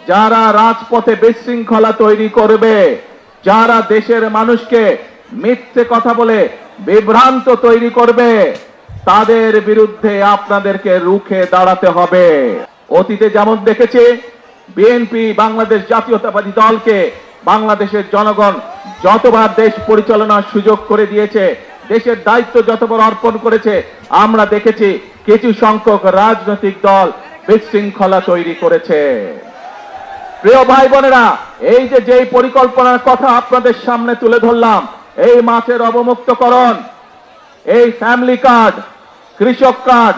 যারা রাজপথে বিশৃঙ্খলা তৈরি করবে, যারা দেশের মানুষকে মিথ্যে কথা বলে বিভ্রান্ত তৈরি করবে, তাদের বিরুদ্ধে আপনাদেরকে রুখে দাঁড়াতে হবে। অতীতে যেমন দেখেছি, বিএনপি বাংলাদেশ জাতীয়তাবাদী দলকে বাংলাদেশের জনগণ যতবার দেশ পরিচালনার সুযোগ করে দিয়েছে, দেশের দায়িত্ব যতবার অর্পণ করেছে, আমরা দেখেছি কিছু সংখ্যক রাজনৈতিক দল বিশৃঙ্খলা তৈরি করেছে। প্রিয় ভাই বোনেরা, এই যেই পরিকল্পনার কথা আপনাদের সামনে তুলে ধরলাম, এই মাছের অবমুক্তকরণ, এই ফ্যামিলি কার্ড, কৃষক কার্ড,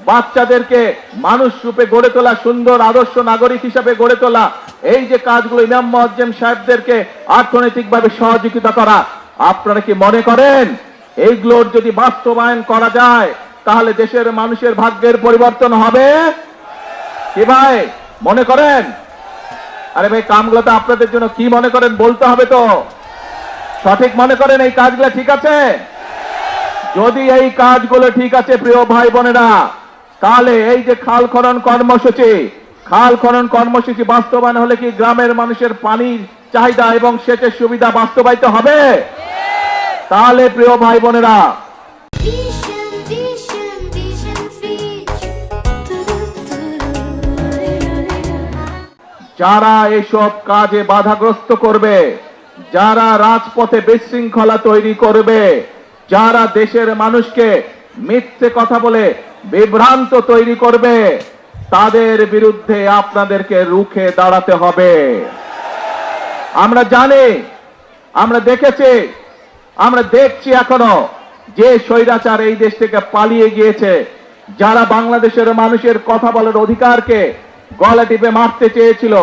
বাচ্চাদেরকে মানুষ রূপে গড়ে তোলা, সুন্দর আদর্শ নাগরিক হিসাবে গড়ে তোলা, এই যে কাজগুলো, ইমাম মুয়াজ্জেম সাহেবদেরকে অর্থনৈতিকভাবে সহযোগিতা করা, আপনারা কি মনে করেন এইগুলোর যদি বাস্তবায়ন করা যায় তাহলে দেশের মানুষের ভাগ্যের পরিবর্তন হবে? কি ভাই মনে করেন? আরে ভাই, কামগুলো তো আপনাদের জন্য কি মনে করেন বলতে হবে তো। সঠিক মনে করেন এই কাজগুলো ঠিক আছে? যদি এই কাজগুলো ঠিক আছে প্রিয় ভাই বোনেরা, তাহলে এই যে খাল খনন কর্মসূচি বাস্তবায়ন হলে কি গ্রামের মানুষের পানির চাহিদা এবং সেচের সুবিধা বাস্তবায়িত হবে? তাহলে প্রিয় ভাই বোনেরা, যারা এসব কাজে বাধাগ্রস্ত করবে, যারা রাজপথে বিশৃঙ্খলা তৈরি করবে, যারা দেশের মানুষকে মিথ্যে কথা বলে বিভ্রান্ত তৈরি করবে, তাদের বিরুদ্ধে আপনাদেরকে রুখে দাঁড়াতে হবে। আমরা জানি, আমরা দেখেছি, আমরা দেখছি এখনো যে স্বৈরাচার এই দেশ থেকে পালিয়ে গিয়েছে, যারা বাংলাদেশের মানুষের কথা বলার অধিকারকে গলা টিপে মারতে চেয়েছিল,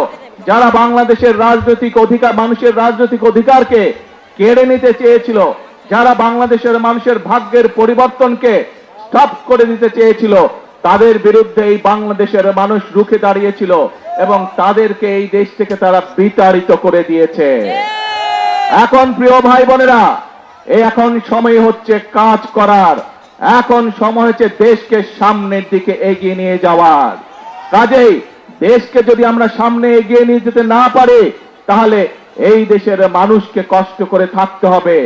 যারা বাংলাদেশের রাজনৈতিক অধিকার, মানুষের রাজনৈতিক অধিকারকে কেড়ে নিতে চেয়েছিল, যারা বাংলাদেশের মানুষের ভাগ্যের পরিবর্তনকে স্টপ করে দিতে চেয়েছিল, তাদের বিরুদ্ধে এই বাংলাদেশের মানুষ রুখে দাঁড়িয়েছিল এবং তাদেরকে এই দেশ থেকে তারা বিতাড়িত করে দিয়েছে। এখন প্রিয় ভাই বোনেরা, এখন সময় হচ্ছে কাজ করার, এখন সময় হচ্ছে দেশকে সামনের দিকে এগিয়ে নিয়ে যাওয়ার। কাজেই দেশকে যদি আমরা সামনে এগিয়ে নিয়ে যেতে না পারি, তাহলে এই দেশের মানুষকে কষ্ট করে থাকতে হবে।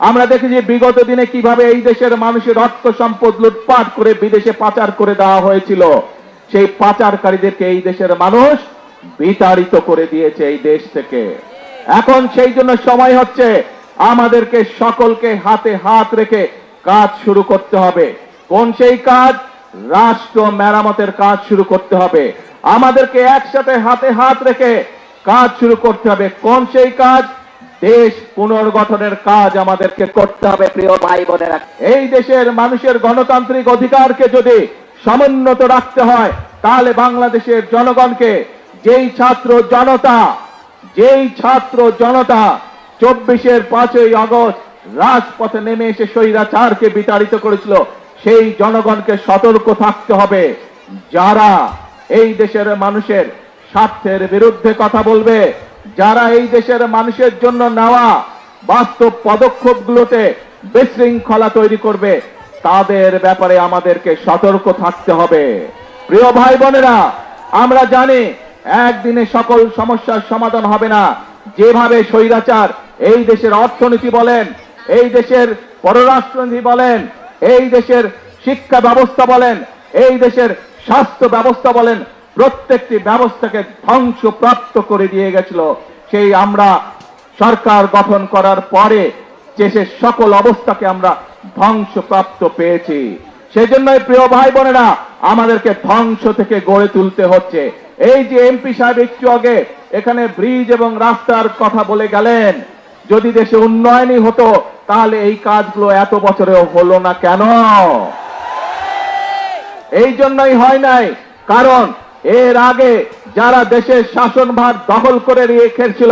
আমরা দেখেছি বিগত দিনে কিভাবে এই দেশের মানুষের অর্থ সম্পদ লুটপাট করে বিদেশে পাচার করে দেওয়া হয়েছিল। সেই পাচারকারীদেরকে এই দেশের মানুষ বিতাড়িত করে দিয়েছে এই দেশ থেকে। এখন সেই জন্য সময় হচ্ছে আমাদেরকে সকলকে হাতে হাত রেখে কাজ শুরু করতে হবে। কোন সেই কাজ? রাষ্ট্র মেরামতের কাজ শুরু করতে হবে। আমাদেরকে একসাথে হাতে হাত রেখে কাজ শুরু করতে হবে। কোন সেই কাজ? দেশ পুনর্গঠনের কাজ আমাদেরকে করতে হবে। প্রিয় ভাই বোনেরা, এই দেশের মানুষের গণতান্ত্রিক অধিকারকে যদি সমুন্নত রাখতে হয়, তাহলে বাংলাদেশের জনগণকে, যেই ছাত্র জনতা 24-এর 5ই আগস্ট রাজপথে নেমে এসে স্বৈরাচারকে বিতাড়িত করেছিল, সেই জনগণকে সতর্ক থাকতে হবে। যারা এই দেশের মানুষের স্বার্থের বিরুদ্ধে কথা বলবে, যারা এই দেশের মানুষের জন্য নেওয়া বাস্তব পদক্ষেপগুলোতে বিশৃঙ্খলা তৈরি করবে, তাদের ব্যাপারে আমাদেরকে সতর্ক থাকতে হবে। প্রিয় ভাই বোনেরা, আমরা জানি একদিনে সকল সমস্যার সমাধান হবে না। যেভাবে স্বৈরাচার এই দেশের অর্থনীতি বলেন, এই দেশের পররাষ্ট্রনীতি বলেন, এই দেশের শিক্ষা ব্যবস্থা বলেন, এই দেশের স্বাস্থ্য ব্যবস্থা বলেন, প্রত্যেকটি ব্যবস্থাকে ধ্বংসপ্রাপ্ত করে দিয়ে গেছিল, সেই আমরা সরকার গঠন করার পরে দেশের সকল অবস্থাকে আমরা ধ্বংসপ্রাপ্ত পেয়েছি। সেজন্যই প্রিয় ভাই বোনেরা, আমাদেরকে ধ্বংস থেকে গড়ে তুলতে হচ্ছে। এই যে এমপি সাহেব একটু আগে এখানে ব্রিজ এবং রাস্তার কথা বলে গেলেন, যদি দেশে উন্নয়নই হতো তাহলে এই কাজগুলো এত বছরেও হলো না কেন? এই জন্যই হয় নাই, কারণ এর আগে যারা দেশের শাসনভার দখল করে রেখেছিল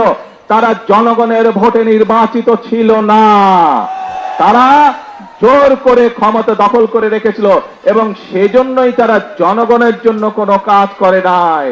তারা জনগণের ভোটে নির্বাচিত ছিল না। তারা জোর করে ক্ষমতা দখল করে রেখেছিল এবং সেজন্যই তারা জনগণের জন্য কোনো কাজ করে নাই।